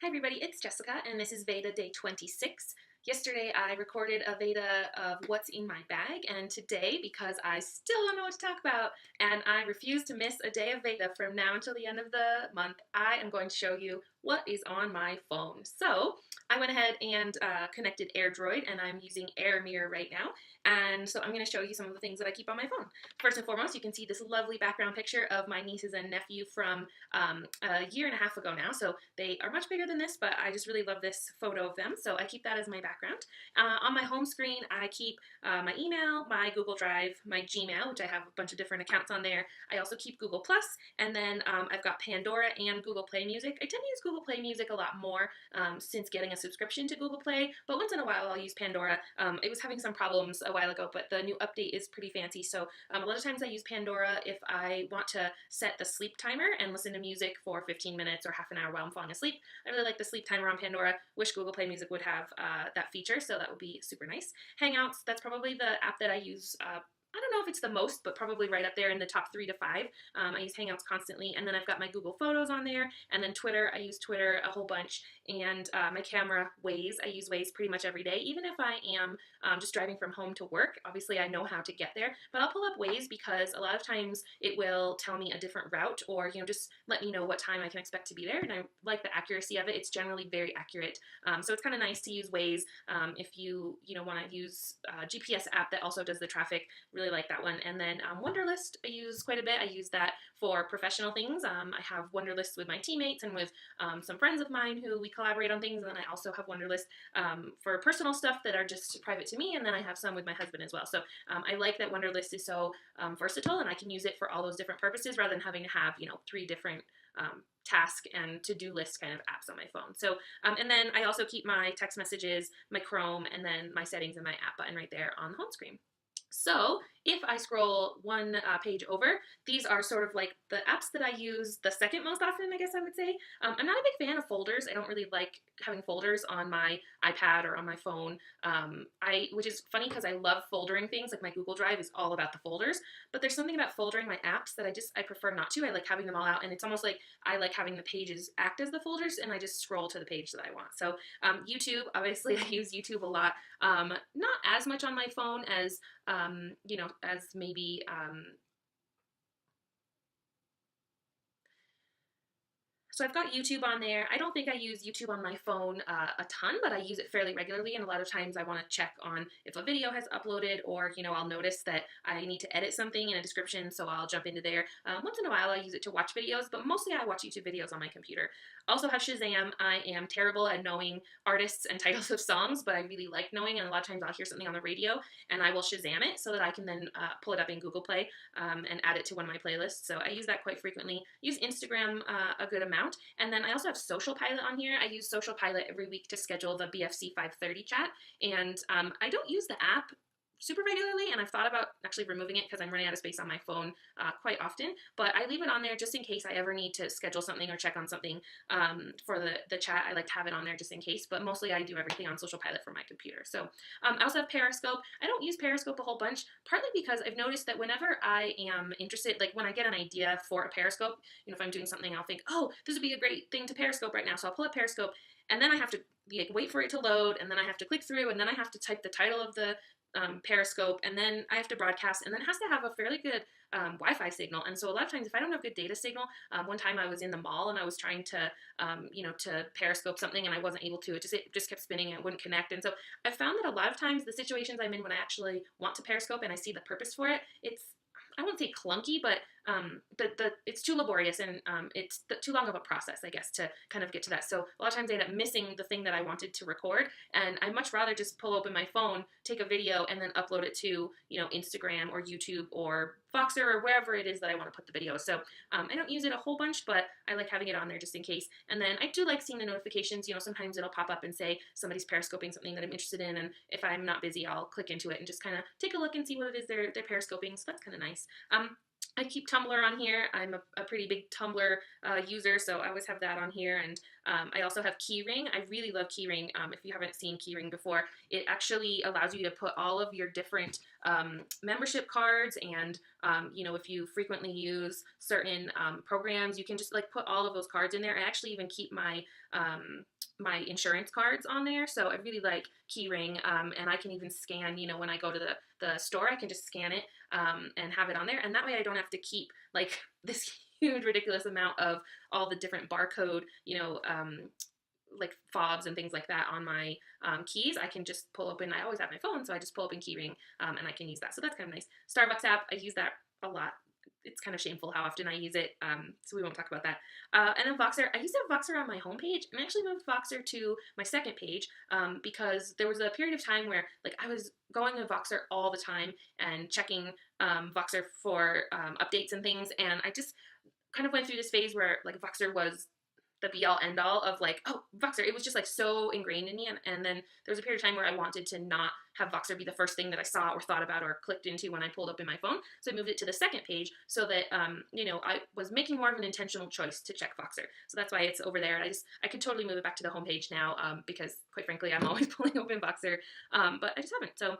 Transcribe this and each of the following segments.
Hi everybody, it's Jessica and this is VEDA day 26. Yesterday I recorded a VEDA of what's in my bag, and today, because I still don't know what to talk about and I refuse to miss a day of VEDA from now until the end of the month, I am going to show you what is on my phone. So I went ahead and connected AirDroid, and I'm using AirMirror right now, and so I'm going to show you some of the things that I keep on my phone. First and foremost, you can see this lovely background picture of my nieces and nephew from a year and a half ago now, so they are much bigger than this, but I just really love this photo of them, so I keep that as my background. On my home screen, I keep my email, my Google Drive, my Gmail, which I have a bunch of different accounts on there. I also keep Google Plus, and then I've got Pandora and Google Play Music. I tend to use Google Play Music a lot more since getting a subscription to Google Play, but once in a while I'll use Pandora. It was having some problems a while ago, but the new update is pretty fancy, so a lot of times I use Pandora if I want to set the sleep timer and listen to music for 15 minutes or half an hour while I'm falling asleep. I really like the sleep timer on Pandora. Wish Google Play Music would have that feature, so that would be super nice. Hangouts, that's probably the app that I use I don't know if it's the most, but probably right up there in the top 3 to 5. I use Hangouts constantly, and then I've got my Google Photos on there, and then Twitter. I use Twitter a whole bunch, and my camera, Waze. I use Waze pretty much every day, even if I am just driving from home to work. Obviously, I know how to get there, but I'll pull up Waze because a lot of times it will tell me a different route, or just let me know what time I can expect to be there, and I like the accuracy of it. It's generally very accurate, so it's kind of nice to use Waze if you want to use a GPS app that also does the traffic. Really like that one. And then Wunderlist I use quite a bit. I use that for professional things. I have Wunderlist with my teammates and with some friends of mine who we collaborate on things, and then I also have Wunderlist for personal stuff that are just private to me, and then I have some with my husband as well. So I like that Wunderlist is so versatile, and I can use it for all those different purposes rather than having to have 3 different task and to-do list kind of apps on my phone. So and then I also keep my text messages, my Chrome, and then my settings and my app button right there on the home screen. So if I scroll one page over, these are sort of like the apps that I use the second most often, I guess I would say. I'm not a big fan of folders. I don't really like having folders on my iPad or on my phone, which is funny because I love foldering things. Like my Google Drive is all about the folders, but there's something about foldering my apps that I prefer not to. I like having them all out, and it's almost like I like having the pages act as the folders, and I just scroll to the page that I want. So YouTube, obviously I use YouTube a lot. Not as much on my phone as as maybe so I've got YouTube on there. I don't think I use YouTube on my phone a ton, but I use it fairly regularly, and a lot of times I want to check on if a video has uploaded, or I'll notice that I need to edit something in a description, so I'll jump into there. Once in a while I use it to watch videos, but mostly I watch YouTube videos on my computer. Also have Shazam. I am terrible at knowing artists and titles of songs, but I really like knowing, and a lot of times I'll hear something on the radio and I will Shazam it so that I can then pull it up in Google Play and add it to one of my playlists. So I use that quite frequently. Use Instagram a good amount. And then I also have Social Pilot on here. I use Social Pilot every week to schedule the BFC 530 chat. And I don't use the app super regularly, and I've thought about actually removing it because I'm running out of space on my phone quite often, but I leave it on there just in case I ever need to schedule something or check on something for the chat. I like to have it on there just in case, but mostly I do everything on Social Pilot from my computer. So I also have Periscope. I don't use Periscope a whole bunch, partly because I've noticed that whenever I am interested, like when I get an idea for a Periscope, if I'm doing something, I'll think, oh, this would be a great thing to Periscope right now, so I'll pull up Periscope, and then I have to wait for it to load, and then I have to click through, and then I have to type the title of the Periscope, and then I have to broadcast, and then it has to have a fairly good Wi-Fi signal. And so a lot of times if I don't have good data signal, one time I was in the mall and I was trying to to Periscope something, and I wasn't able to. It just kept spinning and it wouldn't connect. And so I found that a lot of times the situations I'm in when I actually want to Periscope and I see the purpose for it, I won't say clunky, but it's too laborious, and it's too long of a process, I guess, to kind of get to that. So a lot of times I end up missing the thing that I wanted to record, and I'd much rather just pull open my phone, take a video, and then upload it to Instagram or YouTube or Voxer or wherever it is that I want to put the video. So I don't use it a whole bunch, but I like having it on there just in case. And then I do like seeing the notifications. Sometimes it'll pop up and say somebody's Periscoping something that I'm interested in, and if I'm not busy, I'll click into it and just kind of take a look and see what it is they're Periscoping. So that's kind of nice. I keep Tumblr on here. I'm a pretty big Tumblr user, so I always have that on here. And I also have Keyring. I really love Keyring. If you haven't seen Keyring before, it actually allows you to put all of your different membership cards, and if you frequently use certain programs, you can just like put all of those cards in there. I actually even keep my insurance cards on there. So I really like Keyring, and I can even scan, when I go to the store, I can just scan it and have it on there. And that way I don't have to keep like this huge, ridiculous amount of all the different barcode, like fobs and things like that on my keys. I can just pull open, I always have my phone, so I just pull open Keyring and I can use that. So that's kind of nice. Starbucks app, I use that a lot. It's kind of shameful how often I use it, so we won't talk about that. And then Voxer, I used to have Voxer on my homepage, and I actually moved Voxer to my second page because there was a period of time where like I was going to Voxer all the time and checking Voxer for updates and things, and I just kind of went through this phase where like Voxer was the be all end all of like, oh, Voxer. It was just like so ingrained in me. And then there was a period of time where I wanted to not have Voxer be the first thing that I saw or thought about or clicked into when I pulled up in my phone. So I moved it to the second page so that, I was making more of an intentional choice to check Voxer. So that's why it's over there. And I could totally move it back to the homepage now because quite frankly, I'm always pulling open Voxer, but I just haven't. So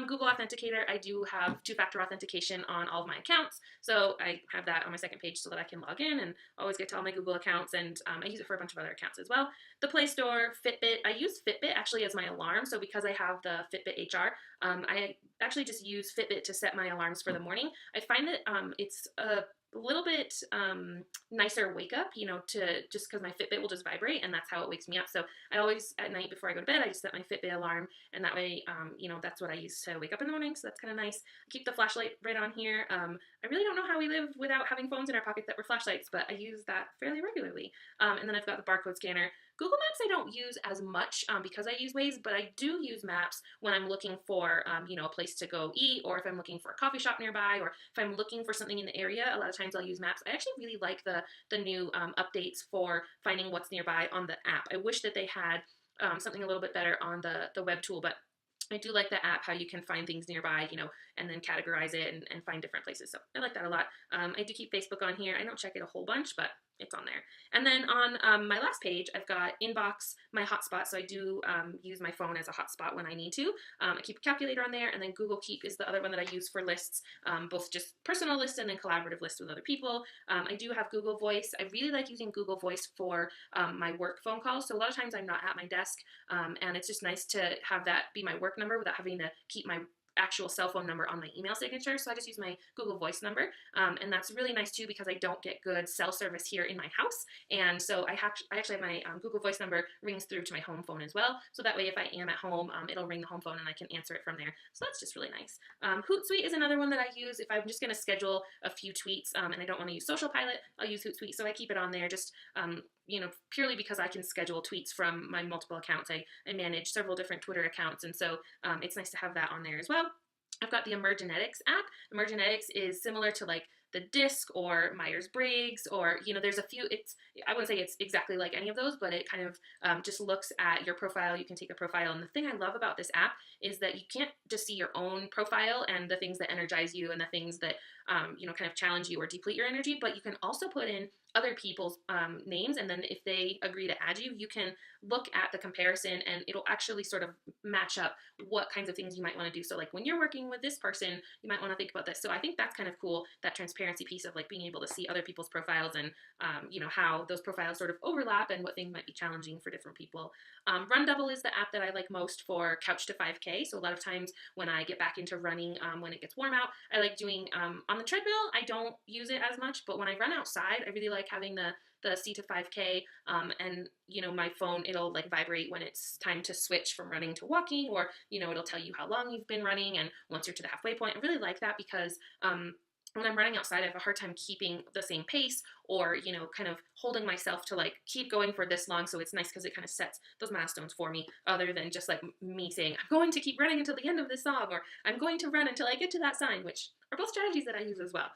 Google Authenticator, I do have two-factor authentication on all of my accounts. So I have that on my second page so that I can log in and always get to all my Google accounts, and I use it for a bunch of other accounts as well. The Play Store, Fitbit, I use Fitbit actually as my alarm. So because I have the Fitbit HR, I actually just use Fitbit to set my alarms for the morning. I find that it's a little bit nicer wake up, to just because my Fitbit will just vibrate and that's how it wakes me up. So I always at night before I go to bed, I just set my Fitbit alarm, and that way, that's what I use to wake up in the morning. So that's kind of nice. I keep the flashlight right on here. I really don't know how we live without having phones in our pocket that were flashlights, but I use that fairly regularly. And then I've got the barcode scanner. Google Maps I don't use as much because I use Waze, but I do use Maps when I'm looking for, a place to go eat, or if I'm looking for a coffee shop nearby, or if I'm looking for something in the area. A lot of times I'll use Maps. I actually really like the new updates for finding what's nearby on the app. I wish that they had something a little bit better on the web tool, but I do like the app, how you can find things nearby, and then categorize it and find different places. So I like that a lot. I do keep Facebook on here. I don't check it a whole bunch, but it's on there. And then on my last page, I've got Inbox, my hotspot. So I do use my phone as a hotspot when I need to. I keep a calculator on there. And then Google Keep is the other one that I use for lists, both just personal lists and then collaborative lists with other people. I do have Google Voice. I really like using Google Voice for my work phone calls. So a lot of times I'm not at my desk, and it's just nice to have that be my work number without having to keep my actual cell phone number on my email signature. So I just use my Google Voice number. And that's really nice too because I don't get good cell service here in my house. And so I actually have my Google Voice number rings through to my home phone as well. So that way if I am at home, it'll ring the home phone and I can answer it from there. So that's just really nice. Hootsuite is another one that I use if I'm just going to schedule a few tweets and I don't want to use Social Pilot, I'll use Hootsuite. So I keep it on there just purely because I can schedule tweets from my multiple accounts. I manage several different Twitter accounts, and so it's nice to have that on there as well. I've got the Emergenetics app. Emergenetics is similar to like the DISC or Myers-Briggs, or there's a few. I wouldn't say it's exactly like any of those, but it kind of just looks at your profile. You can take a profile, and the thing I love about this app is that you can't just see your own profile and the things that energize you and the things that kind of challenge you or deplete your energy, but you can also put in other people's names, and then if they agree to add you, you can look at the comparison and it'll actually sort of match up what kinds of things you might want to do. So like when you're working with this person, you might want to think about this. So I think that's kind of cool, that transparency piece of like being able to see other people's profiles and how those profiles sort of overlap and what things might be challenging for different people. Run Double is the app that I like most for couch to 5K. So a lot of times when I get back into running, when it gets warm out, I like doing on the treadmill. I don't use it as much, but when I run outside, I really like having the C to 5K, and my phone, it'll like vibrate when it's time to switch from running to walking, or it'll tell you how long you've been running, and once you're to the halfway point. I really like that because when I'm running outside, I have a hard time keeping the same pace, or, you know, kind of holding myself to like keep going for this long. So it's nice because it kind of sets those milestones for me, other than just like me saying, I'm going to keep running until the end of this song, or I'm going to run until I get to that sign, which are both strategies that I use as well,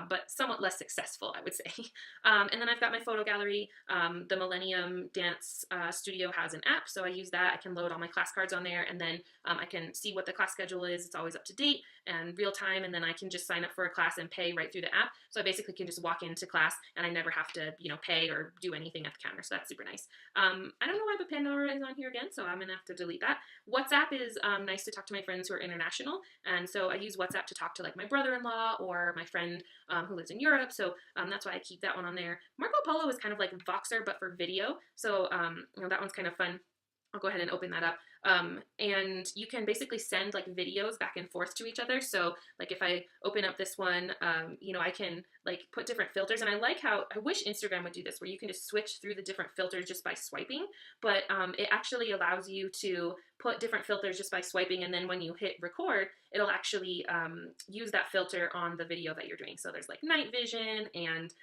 but somewhat less successful, I would say. And then I've got my photo gallery. The Millennium Dance Studio has an app, so I use that. I can load all my class cards on there, and then I can see what the class schedule is. It's always up to date and real time, and then I can just sign up for a class and pay right through the app. So I basically can just walk into class, and I never have to, you know, pay or do anything at the counter. So that's super nice. I don't know why the Pandora is on here again, so I'm gonna have to delete that. WhatsApp is nice to talk to my friends who are international, and so I use WhatsApp to talk to like my brother-in-law or my friend who lives in Europe. So that's why I keep that one on there. Marco Polo is kind of like Voxer, but for video. So you know, that one's kind of fun. I'll go ahead and open that up. And you can basically send like videos back and forth to each other. So like if I open up this one, you know, I can like put different filters. And I like how, I wish Instagram would do this, where you can just switch through the different filters just by swiping. But it actually allows you to put different filters just by swiping. And then when you hit record, it'll actually use that filter on the video that you're doing. So there's like night vision, and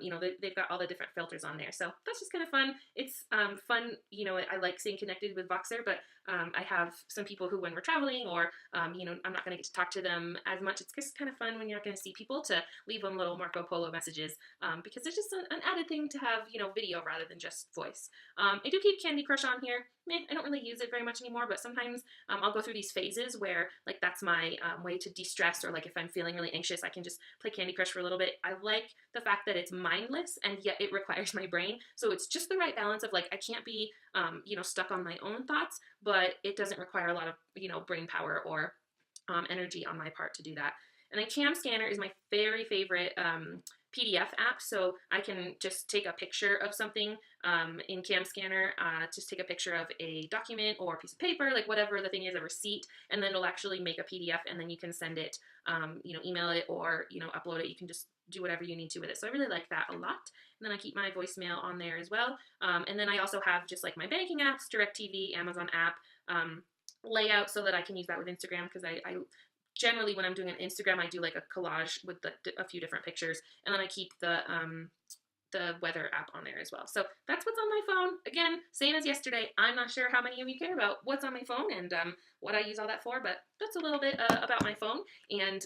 you know, they've got all the different filters on there. So that's just kind of fun. It's fun, you know, I like staying connected with Voxer, but I have some people who, when we're traveling, or, you know, I'm not going to get to talk to them as much. It's just kind of fun when you're not going to see people to leave them little Marco Polo messages, because it's just an added thing to have, you know, video rather than just voice. I do keep Candy Crush on here. I don't really use it very much anymore, but sometimes I'll go through these phases where like that's my way to de-stress, or like if I'm feeling really anxious, I can just play Candy Crush for a little bit. I like the fact that it's mindless and yet it requires my brain. So it's just the right balance of like, I can't be, you know, stuck on my own thoughts, but it doesn't require a lot of, you know, brain power or energy on my part to do that. And then Cam Scanner is my very favorite PDF app. So I can just take a picture of something in Cam Scanner, just take a picture of a document or a piece of paper, like whatever the thing is, a receipt, and then it'll actually make a PDF, and then you can send it, you know, email it, or, you know, upload it. You can just do whatever you need to with it. So I really like that a lot. And then I keep my voicemail on there as well. And then I also have just like my banking apps, DirecTV, Amazon app, layout, so that I can use that with Instagram, because I generally, when I'm doing an Instagram, I do like a collage with a few different pictures, and then I keep the weather app on there as well. So that's what's on my phone. Again, same as yesterday. I'm not sure how many of you care about what's on my phone and what I use all that for, but that's a little bit about my phone and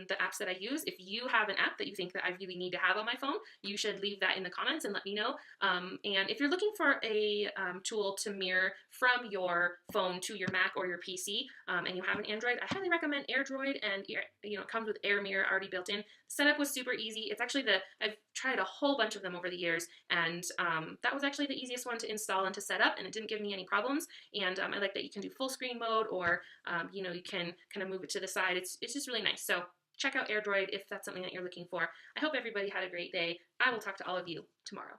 the apps that I use. If you have an app that you think that I really need to have on my phone, you should leave that in the comments and let me know. And if you're looking for a tool to mirror from your phone to your Mac or your PC, and you have an Android, I highly recommend AirDroid, and you know, it comes with Air Mirror already built in. The setup was super easy. It's actually I've tried a whole bunch of them over the years, and that was actually the easiest one to install and to set up, and it didn't give me any problems. And I like that you can do full screen mode, or you know, you can kind of move it to the side. It's just really nice. So check out AirDroid if that's something that you're looking for. I hope everybody had a great day. I will talk to all of you tomorrow.